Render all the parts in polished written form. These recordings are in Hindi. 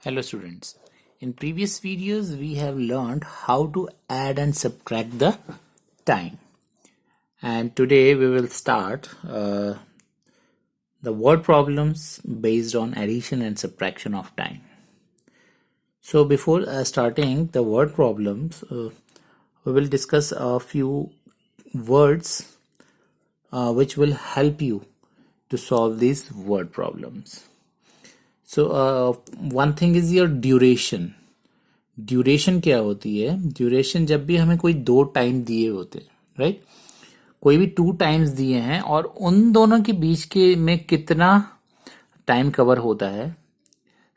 Hello students. In previous videos we have learned how to add and subtract the time, and today we will start the word problems based on addition and subtraction of time. So before starting the word problems, we will discuss a few words which will help you to solve these word problems. So one thing is your duration. Duration क्या होती है? ड्यूरेशन जब भी हमें कोई दो टाइम दिए होते हैं, राइट, कोई भी टू टाइम्स दिए हैं और उन दोनों के बीच के में कितना टाइम कवर होता है.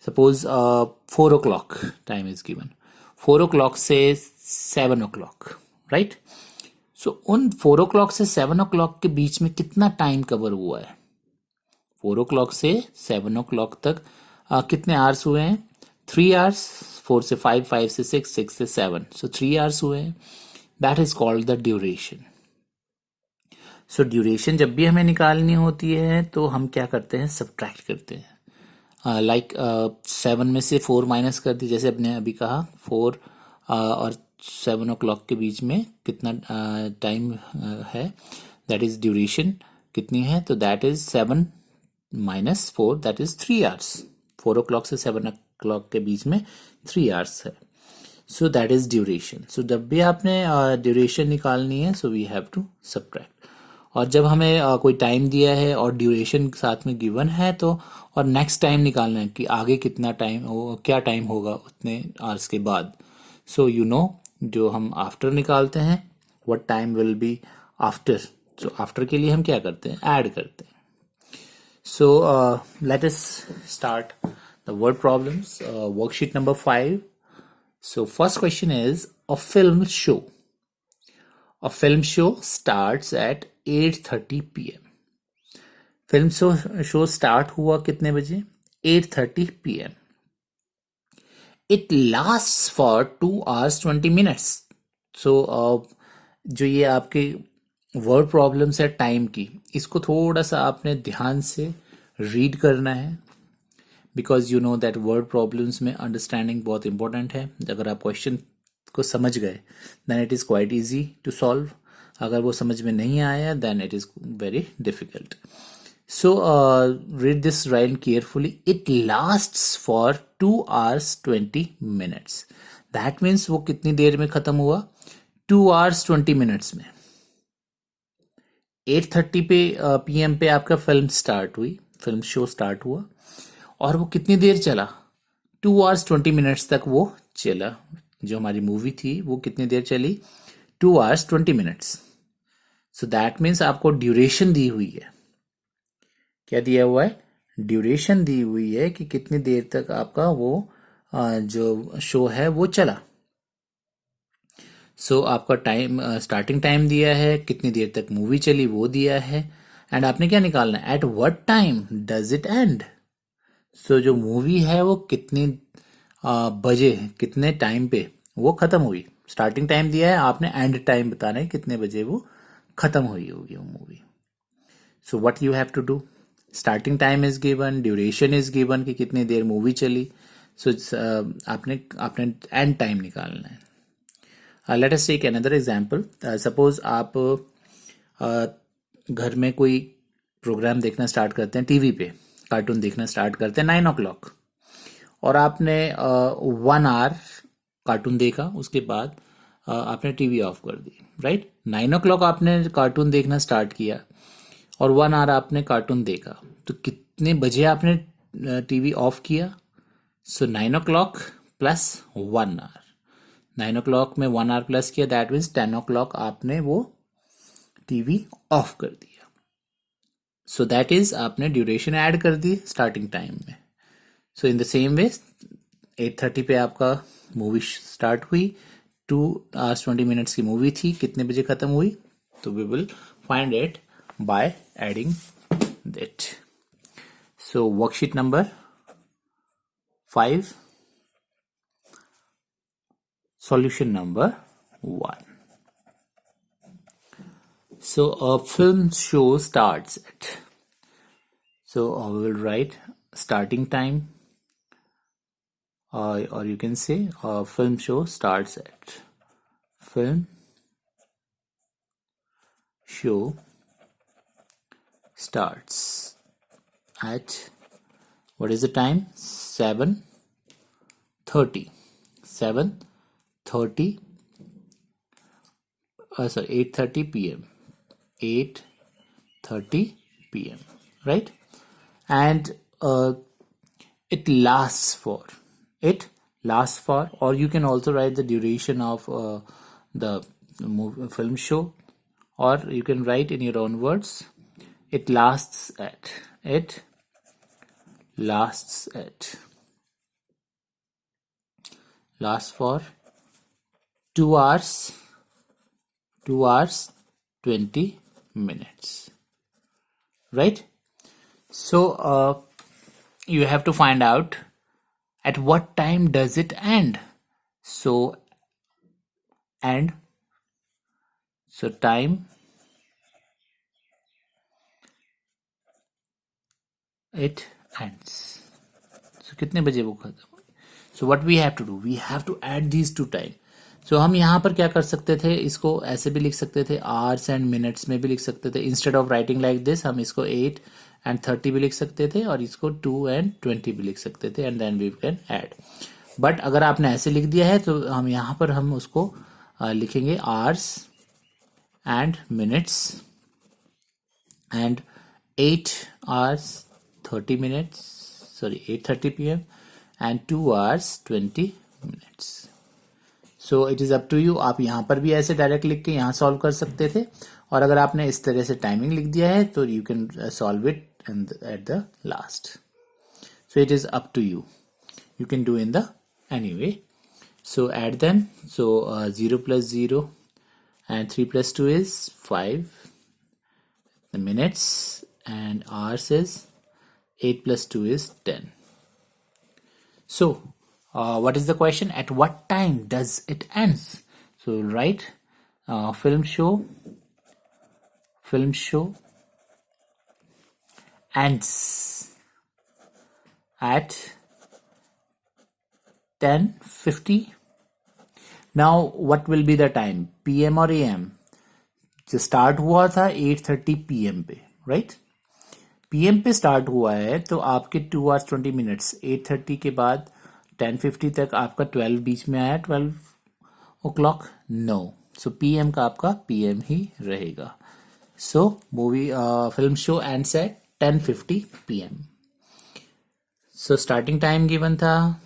Suppose 4 o'clock time is given, 4 o'clock से 7 o'clock, राइट. सो उन 4 o'clock से 7 o'clock के बीच में कितना टाइम कवर हुआ है? 4 o'clock से 7 o'clock तक कितने आवर्स हुए हैं? 3 hours. 4 से 5, 5 से 6, 6 से 7, सो 3 hours हुए हैं. That is called the duration. So duration जब भी हमें निकालनी होती है तो हम क्या करते हैं? सब्ट्रैक्ट करते हैं. लाइक 7 में से 4 माइनस कर दी, जैसे अपने अभी कहा 4 और 7 o'clock के बीच में कितना टाइम है, दैट इज ड्यूरेशन कितनी है, तो that is 7 minus 4, that is 3 hours. 4 o'clock से 7 o'clock के बीच में 3 hours है. So that is duration. So जब भी आपने ड्यूरेशन निकालनी है, so we have to subtract. और जब हमें कोई टाइम दिया है और ड्यूरेशन साथ में गिवन है, तो और नेक्स्ट टाइम निकालना है कि आगे कितना टाइम हो, क्या टाइम होगा उतने आवर्स के बाद. सो यू नो, जो हम आफ्टर निकालते हैं, what time will be after. So after के लिए हम क्या करते हैं? ऐड करते हैं. So let us start the word problems. Worksheet number 5. So first question is a film show. A film show starts at 8:30 p.m. Film show start हुआ कितने बजे? 8:30 p.m. It lasts for 2 hours 20 minutes. So जो ये आपके वर्ड प्रॉब्लम्स है टाइम की, इसको थोड़ा सा आपने ध्यान से रीड करना है, because you know that word problems में अंडरस्टैंडिंग बहुत इंपॉर्टेंट है. अगर आप क्वेश्चन को समझ गए then it is quite easy to solve. अगर वो समझ में नहीं आया then it is very difficult. So read this right carefully. It lasts for 2 hours 20 minutes. That means वो कितनी देर में ख़त्म हुआ? 2 hours 20 minutes में. 8:30 पे PM पे आपका फिल्म स्टार्ट हुई, फिल्म शो स्टार्ट हुआ, और वो कितनी देर चला? 2 hours 20 minutes तक वो चला. जो हमारी मूवी थी वो कितनी देर चली? 2 hours 20 minutes. So that means आपको ड्यूरेशन दी हुई है. क्या दिया हुआ है? ड्यूरेशन दी हुई है कि कितनी देर तक आपका वो जो शो है वो चला. सो आपका टाइम, स्टार्टिंग टाइम दिया है, कितनी देर तक मूवी चली वो दिया है, एंड आपने क्या निकालना है? At what time does it end. So जो मूवी है वो कितनी बजे, कितने टाइम पे वो खत्म हुई. स्टार्टिंग टाइम दिया है, आपने एंड टाइम बताना है कितने बजे वो खत्म हुई होगी वो movie. So what you have to do? Starting time is given, duration is given कि कितनी देर मूवी चली. सो आपने आपने एंड टाइम निकालना है. Let us take another example. Suppose आप घर में कोई प्रोग्राम देखना स्टार्ट करते हैं, टीवी पे कार्टून देखना स्टार्ट करते हैं 9 o'clock, और आपने 1 hour कार्टून देखा, उसके बाद आपने टीवी ऑफ कर दी, राइट. 9 o'clock आपने कार्टून देखना स्टार्ट किया और 1 hour आपने कार्टून देखा, तो कितने बजे आपने टीवी ऑफ किया? सो 9 o'clock प्लस 1 hour. 9 o'clock में 1 hour प्लस किया, दैट मीन्स 10 o'clock आपने वो टीवी ऑफ कर दिया. सो दैट इज आपने ड्यूरेशन ऐड कर दी स्टार्टिंग टाइम में. सो इन द सेम वे 8:30 पे आपका मूवी स्टार्ट हुई, 2 hours 20 minutes की मूवी थी, कितने बजे खत्म हुई? तो we will find it by adding that. So worksheet number 5, solution number 1. So a film show starts at, so we will write starting time or you can say film show starts at. Film show starts at, what is the time? 7:30. 7:30, sorry, 8:30 p.m. 8:30 p.m. Right? And it lasts for, or you can also write the duration of the film show, or you can write in your own words, it lasts at, lasts for 2 hours 20 minutes, right? So you have to find out at what time does it end. So time, it ends. So कितने बजे वो खत्म? So what we have to do, we have to add these two time. So हम यहाँ पर क्या कर सकते थे, इसको ऐसे भी लिख सकते थे, hours and minutes में भी लिख सकते थे. Instead of writing like this, हम इसको 8 and 30 भी लिख सकते थे, और इसको 2 and 20 भी लिख सकते थे, and then we can add. But अगर आपने ऐसे लिख दिया है तो हम यहाँ पर हम उसको लिखेंगे hours and minutes and 8 hours 30 minutes, sorry, 8:30 p.m. and 2 hours 20 minutes. So it is up to you. आप यहाँ पर भी ऐसे डायरेक्ट लिख के यहाँ सॉल्व कर सकते थे, और अगर आपने इस तरह से टाइमिंग लिख दिया है तो you can solve it at the last. So it is up to you. You can do in the anyway. So add them. So 0 plus 0 and 3 plus 2 is 5. The minutes and hours is 8 plus 2 is 10. So what is the question? At what time does it ends? So write film show ends at 10:50. Now what will be the time? PM or AM? जो स्टार्ट हुआ था 8:30 PM पे, राइट? PM पे स्टार्ट हुआ है तो आपके 2 hours 20 minutes, 8:30 के बाद 10:50 तक आपका 12 बीच में आया, 12 o'clock? No. So PM का आपका PM ही रहेगा. So movie film show ends at 10:50 PM. So starting time given था,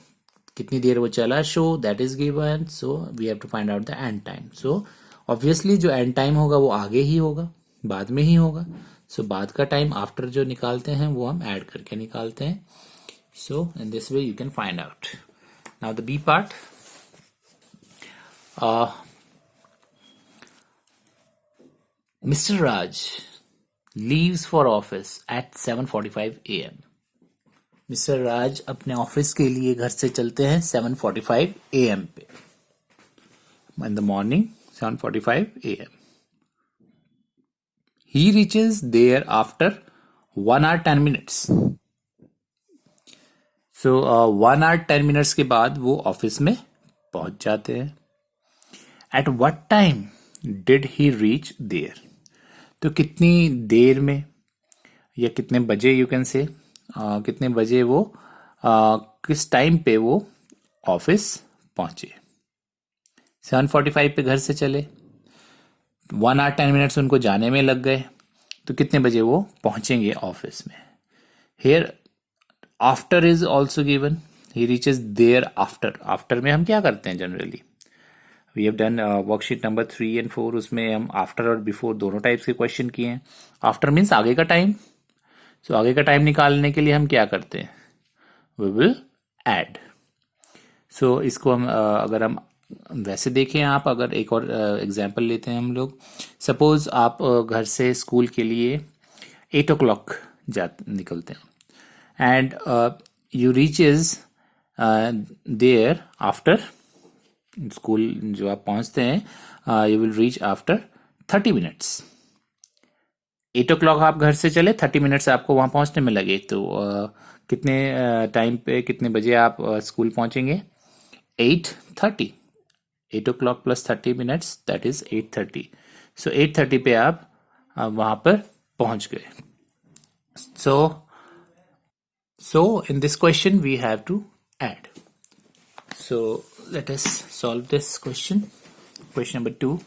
कितनी देर वो चला show, that is given. So we have to find out the end time. So obviously जो end time होगा वो आगे ही होगा, बाद में ही होगा. So बाद का टाइम आफ्टर जो निकालते हैं वो हम ऐड करके निकालते हैं. So in this way you can find out. Now the B part. Mr. Raj leaves for office at 7:45 AM. Mister राज अपने ऑफिस के लिए घर से चलते हैं 7:45 AM पे. In the morning, 7:45 AM. He reaches there after 1 hour 10 minutes. So 1 hour 10 minutes के बाद वो ऑफिस में पहुंच जाते हैं. At what time did he reach there? तो कितनी देर में या कितने बजे, यू कैन से कितने बजे वो किस टाइम पे वो ऑफिस पहुंचे. 7:45 पे घर से चले, 1 hour 10 minutes उनको जाने में लग गए, तो कितने बजे वो पहुंचेंगे ऑफिस में. Here after is also given. He reaches there after. After में हम क्या करते हैं generally, we have done worksheet number 3 and 4, उसमें हम आफ्टर और बिफोर दोनों टाइप्स के क्वेश्चन किए हैं. आफ्टर मीन्स आगे का टाइम. सो आगे का टाइम निकालने के लिए हम क्या करते हैं, वी विल ऐड. सो इसको हम अगर हम वैसे देखें, आप अगर एक और एग्जांपल लेते हैं हम लोग. सपोज आप घर से स्कूल के लिए 8 o'clock निकलते हैं and you reaches there after, school जो आप पहुंचते हैं you will reach after 30 minutes. 8 o'clock आप घर से चले, 30 minutes आपको वहां पहुंचने में लगे, तो कितने टाइम पे, कितने बजे आप स्कूल पहुंचेंगे? 8:30. 8 o'clock plus 30 minutes, that is 8:30. So 8:30 पे आप वहां पर पहुंच गए. So in this question we have to add. So let us solve this question. Question number 2.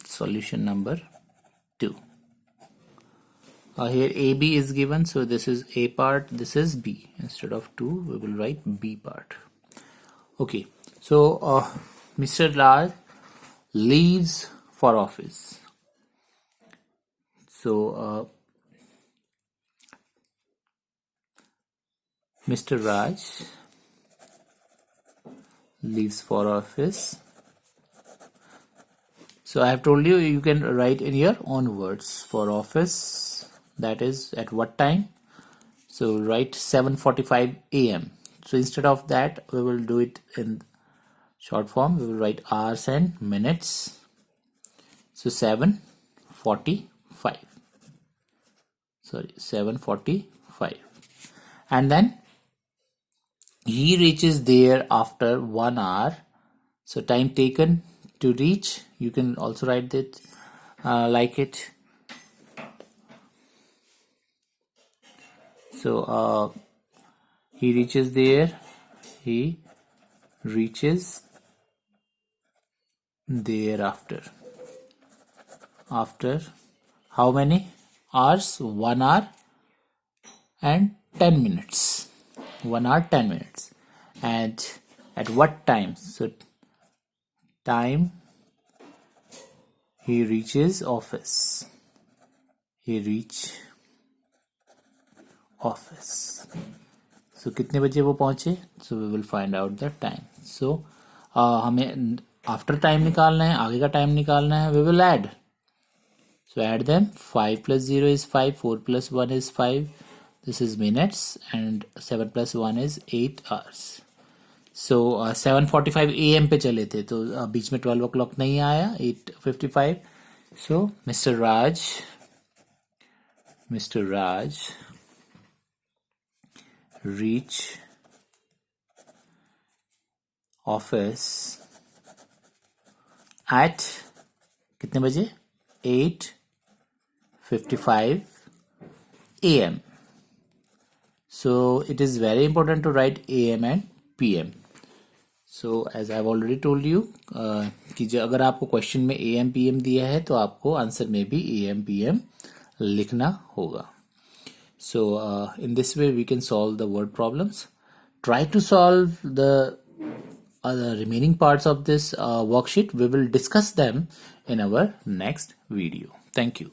Solution number 2. Here AB is given, so this is A part, this is B. Instead of 2 we will write B part. Okay, so Mr. Raj leaves for office. So Mr. Raj leaves for office. So I have told you, you can write in your own words. For office, that is at what time? So write 7:45 a.m. So instead of that, we will do it in short form. We will write hours and minutes. So 7:45. Sorry, 7:45. And then he reaches there after 1 hour. So time taken to reach, you can also write that like it. So he reaches there, he reaches thereafter. After how many hours? 1 hour and 10 minutes. 1 hour 10 minutes. And at what time? So time he reaches office. He reach office. So कितने बजे वो पहुंचे? So we will find out the time. So हमें after time निकालना है, आगे का time निकालना है. We will add. So add them. 5 plus 0 is 5. 4 plus 1 is 5. This is minutes, and 7 plus 1 is 8 hours. So 7:45 a.m. पे चले थे, तो बीच में 12 o'clock नहीं आया. 8:55. So Mr. Raj reach office at कितने बजे? 8:55 a.m. So it is very important to write AM and PM. So as I have already told you कि अगर आपको क्वेश्चन में AM PM दिया है तो आपको आंसर में भी AM PM लिखना होगा. So in this way we can solve the word problems. Try to solve the remaining parts of this worksheet. We will discuss them in our next video. Thank you.